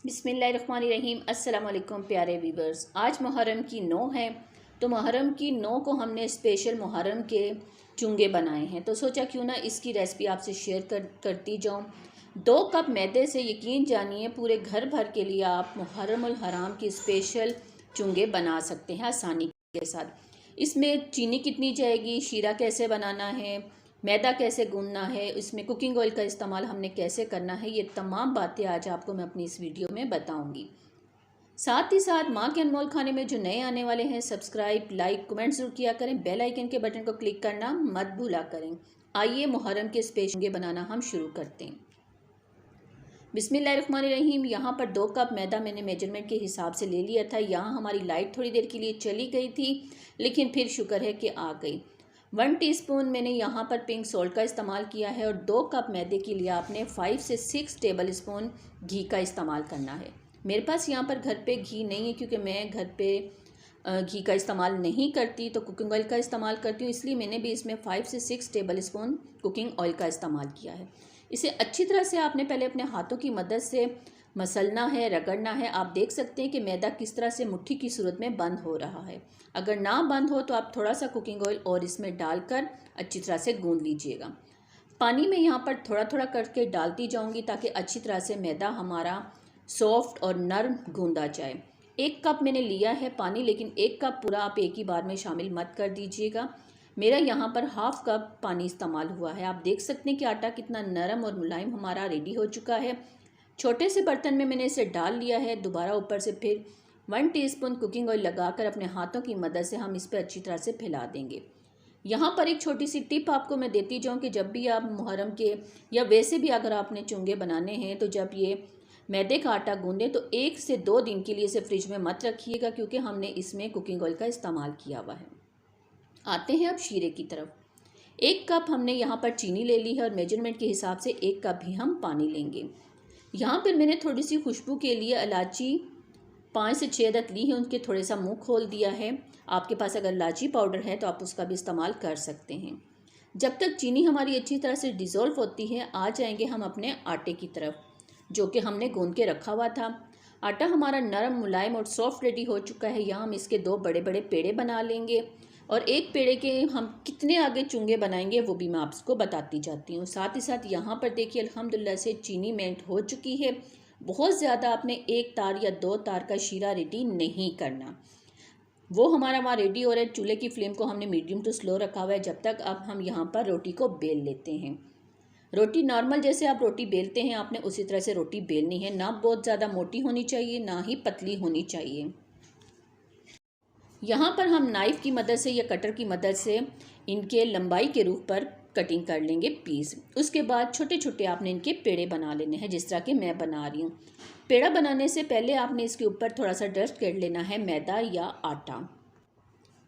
बिस्मिल्लाहिर्रहमानिर्रहीम। अस्सलाम वालेकुम प्यारे व्यूवर्स। आज मुहर्रम की 9 है, तो मुहर्रम की 9 को हमने स्पेशल मुहर्रम के चुंगे बनाए हैं, तो सोचा क्यों ना इसकी रेसिपी आपसे शेयर करती जाऊँ। 2 कप मैदे से यकीन जानिए पूरे घर भर के लिए आप मुहर्रमुल हराम की स्पेशल चुंगे बना सकते हैं आसानी के साथ। इसमें चीनी कितनी जाएगी, शीरा कैसे बनाना है, मैदा कैसे गूंदना है, इसमें कुकिंग ऑयल का इस्तेमाल हमने कैसे करना है, ये तमाम बातें आज आपको मैं अपनी इस वीडियो में बताऊंगी। साथ ही साथ माँ के अनमोल खाने में जो नए आने वाले हैं, सब्सक्राइब, लाइक, कमेंट जरूर किया करें, बेल आइकन के बटन को क्लिक करना मत भूला करें। आइए मुहर्रम के स्पेशल बनाना हम शुरू करते हैं। बिस्मिल्लाहिर्रहमानिर्रहीम। यहाँ पर 2 कप मैदा मैंने मेजरमेंट के हिसाब से ले लिया था। यहाँ हमारी लाइट थोड़ी देर के लिए चली गई थी, लेकिन फिर शुक्र है कि आ गई। 1 टीस्पून मैंने यहाँ पर पिंक सॉल्ट का इस्तेमाल किया है और 2 कप मैदे के लिए आपने 5 से 6 टेबल स्पून घी का इस्तेमाल करना है। मेरे पास यहाँ पर घर पे घी नहीं है, क्योंकि मैं घर पे घी का इस्तेमाल नहीं करती, तो कुकिंग ऑयल का इस्तेमाल करती हूँ, इसलिए मैंने भी इसमें 5 से 6 टेबल स्पून कुकिंग ऑयल का इस्तेमाल किया है। इसे अच्छी तरह से आपने पहले अपने हाथों की मदद से मसलना है, रगड़ना है। आप देख सकते हैं कि मैदा किस तरह से मुट्ठी की सूरत में बंद हो रहा है। अगर ना बंद हो तो आप थोड़ा सा कुकिंग ऑयल और इसमें डालकर अच्छी तरह से गूंद लीजिएगा। पानी में यहाँ पर थोड़ा थोड़ा करके डालती जाऊँगी ताकि अच्छी तरह से मैदा हमारा सॉफ्ट और नरम गूंदा जाए। 1 कप मैंने लिया है पानी, लेकिन 1 कप पूरा आप एक ही बार में शामिल मत कर दीजिएगा। मेरा यहाँ पर हाफ कप पानी इस्तेमाल हुआ है। आप देख सकते हैं कि आटा कितना नरम और मुलायम हमारा रेडी हो चुका है। छोटे से बर्तन में मैंने इसे डाल लिया है। दोबारा ऊपर से फिर 1 टीस्पून कुकिंग ऑयल लगाकर अपने हाथों की मदद से हम इस पर अच्छी तरह से फैला देंगे। यहाँ पर एक छोटी सी टिप आपको मैं देती जाऊँ कि जब भी आप मुहर्रम के या वैसे भी अगर आपने चुंगे बनाने हैं, तो जब ये मैदे का आटा गूंदें तो 1 से 2 दिन के लिए इसे फ्रिज में मत रखिएगा, क्योंकि हमने इसमें कुकिंग ऑयल का इस्तेमाल किया हुआ है। आते हैं अब शीरे की तरफ। 1 कप हमने यहाँ पर चीनी ले ली है और मेजरमेंट के हिसाब से 1 कप भी हम पानी लेंगे। यहाँ पर मैंने थोड़ी सी खुशबू के लिए इलायची 5 से 6 अदद ली है, उनके थोड़े सा मुंह खोल दिया है। आपके पास अगर इलायची पाउडर है तो आप उसका भी इस्तेमाल कर सकते हैं। जब तक चीनी हमारी अच्छी तरह से डिज़ोल्व होती है, आ जाएंगे हम अपने आटे की तरफ, जो कि हमने गूंद के रखा हुआ था। आटा हमारा नरम, मुलायम और सॉफ्ट रेडी हो चुका है। यहाँ हम इसके 2 बड़े बड़े पेड़े बना लेंगे और एक पेड़े के हम कितने आगे चुंगे बनाएंगे वो भी मैं आपको बताती जाती हूँ। साथ ही साथ यहाँ पर देखिए अल्हम्दुलिल्लाह से चीनी मेल्ट हो चुकी है। बहुत ज़्यादा आपने 1 तार या 2 तार का शीरा रेडी नहीं करना। वो हमारा वहाँ रेडी हो रहा है। चूल्हे की फ्लेम को हमने मीडियम टू स्लो रखा हुआ है। जब तक अब हम यहाँ पर रोटी को बेल लेते हैं। रोटी नॉर्मल जैसे आप रोटी बेलते हैं, आपने उसी तरह से रोटी बेलनी है। ना बहुत ज़्यादा मोटी होनी चाहिए, ना ही पतली होनी चाहिए। यहाँ पर हम नाइफ़ की मदद से या कटर की मदद से इनके लंबाई के रूप पर कटिंग कर लेंगे पीस। उसके बाद छोटे छोटे आपने इनके पेड़े बना लेने हैं, जिस तरह के मैं बना रही हूँ। पेड़ा बनाने से पहले आपने इसके ऊपर थोड़ा सा डस्ट कर लेना है मैदा या आटा।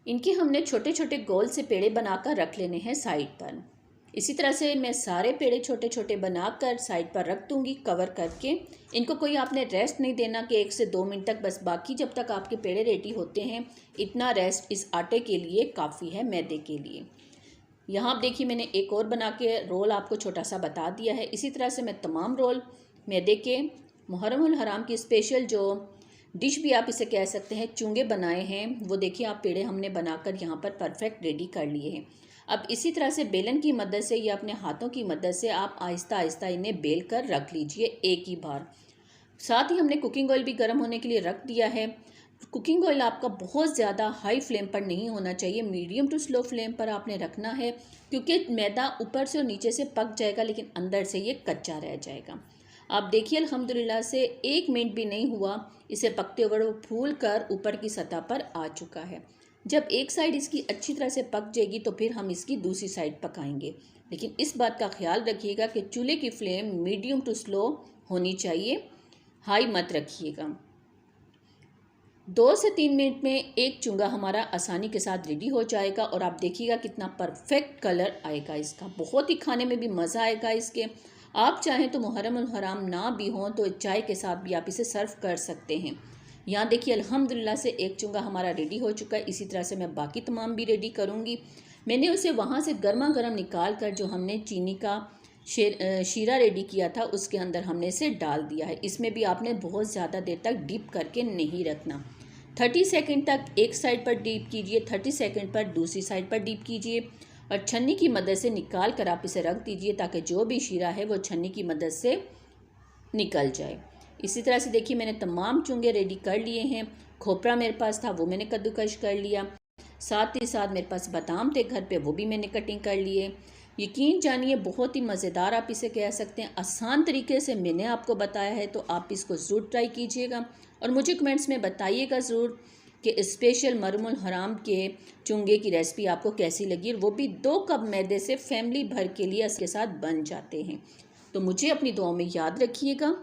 इनके हमने छोटे छोटे गोल से पेड़े बनाकर रख लेने हैं साइड पर। इसी तरह से मैं सारे पेड़े छोटे छोटे बनाकर साइड पर रख दूँगी कवर करके। इनको कोई आपने रेस्ट नहीं देना कि 1 से 2 मिनट तक, बस बाकी जब तक आपके पेड़े रेडी होते हैं इतना रेस्ट इस आटे के लिए काफ़ी है, मैदे के लिए। यहाँ आप देखिए मैंने एक और बना के रोल आपको छोटा सा बता दिया है। इसी तरह से मैं तमाम रोल मैदे के मुहर्रमुल हराम की स्पेशल जो डिश भी आप इसे कह सकते हैं चुंगे बनाए हैं, वो देखिए आप पेड़े हमने बनाकर यहाँ पर परफेक्ट रेडी कर लिए हैं। अब इसी तरह से बेलन की मदद से या अपने हाथों की मदद से आप आहिस्ता आहिस्ता इन्हें बेल कर रख लीजिए एक ही बार। साथ ही हमने कुकिंग ऑयल भी गर्म होने के लिए रख दिया है। कुकिंग ऑयल आपका बहुत ज़्यादा हाई फ्लेम पर नहीं होना चाहिए, मीडियम टू स्लो फ्लेम पर आपने रखना है, क्योंकि मैदा ऊपर से और नीचे से पक जाएगा लेकिन अंदर से ये कच्चा रह जाएगा। आप देखिए अल्हम्दुलिल्लाह से 1 मिनट भी नहीं हुआ इसे पकते हुए, वो फूल कर ऊपर की सतह पर आ चुका है। जब एक साइड इसकी अच्छी तरह से पक जाएगी तो फिर हम इसकी दूसरी साइड पकाएंगे, लेकिन इस बात का ख्याल रखिएगा कि चूल्हे की फ्लेम मीडियम टू स्लो होनी चाहिए, हाई मत रखिएगा। 2 से 3 मिनट में एक चुंगा हमारा आसानी के साथ रेडी हो जाएगा और आप देखिएगा कितना परफेक्ट कलर आएगा इसका। बहुत ही खाने में भी मज़ा आएगा इसके। आप चाहें तो मुहर्रमुल हराम ना भी हों तो चाय के साथ भी आप इसे सर्व कर सकते हैं। यहाँ देखिए अल्हम्दुलिल्लाह से एक चुंगा हमारा रेडी हो चुका है। इसी तरह से मैं बाकी तमाम भी रेडी करूँगी। मैंने उसे वहाँ से गर्मा गर्म निकाल कर जो हमने चीनी का शीरा रेडी किया था उसके अंदर हमने इसे डाल दिया है। इसमें भी आपने बहुत ज़्यादा देर तक डीप करके नहीं रखना। 30 सेकंड तक एक साइड पर डीप कीजिए, 30 सेकंड पर दूसरी साइड पर डीप कीजिए और छन्नी की मदद से निकाल कर आप इसे रख दीजिए ताकि जो भी शीरा है वो छन्नी की मदद से निकल जाए। इसी तरह से देखिए मैंने तमाम चुंगे रेडी कर लिए हैं। खोपरा मेरे पास था वो मैंने कद्दूकश कर लिया, साथ ही साथ मेरे पास बादाम थे घर पे वो भी मैंने कटिंग कर लिए। यकीन जानिए बहुत ही मज़ेदार आप इसे कह सकते हैं, आसान तरीके से मैंने आपको बताया है, तो आप इसको ज़रूर ट्राई कीजिएगा और मुझे कमेंट्स में बताइएगा ज़रूर कि स्पेशल मरमुल हराम के चुंगे की रेसिपी आपको कैसी लगी, और वो भी 2 कप मैदे से फैमिली भर के लिए इसके साथ बन जाते हैं। तो मुझे अपनी दुआओं में याद रखिएगा।